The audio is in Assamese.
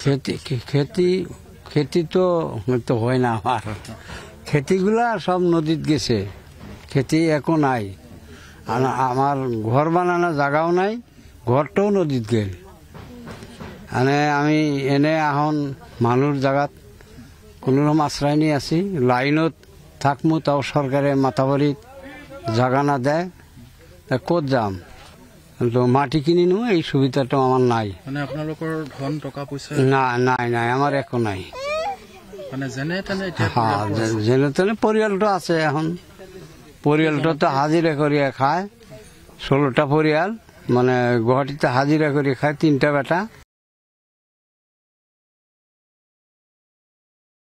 খেতি খেতি খেতি তো তো হয় না আমার, খেতিগুলা সব নদীত গেছে, খেতি এখন নাই। আমার ঘর বানানো জায়গাও নাই, ঘরটাও নদীত গেল। মানে আমি এনে এখন মানুষ জায়গাত কোনোরকম আশ্রয় নিয়ে আছি, লাইনত থাকমু, তাও সরকারে মাথাবাড়িত জায়গা না দেয়, তা ক'ত যাম? তো মাটি কিনি নো, এই সুবিধাটা আমার নাই। মানে আপোনালোকৰ ধন টকা পইচা না, নাই নাই, আমাৰ একো নাই। মানে যেনে তেনে হ্যাঁ, যেনে তেনে পৰিয়ালটো আছে। এখন পৰিয়ালটো তো হাজিৰা কৰিয়ে খায়, 16টা পৰিয়াল, মানে গুৱাহাটীতে হাজিৰা কৰি খায়, 3টা বেটা।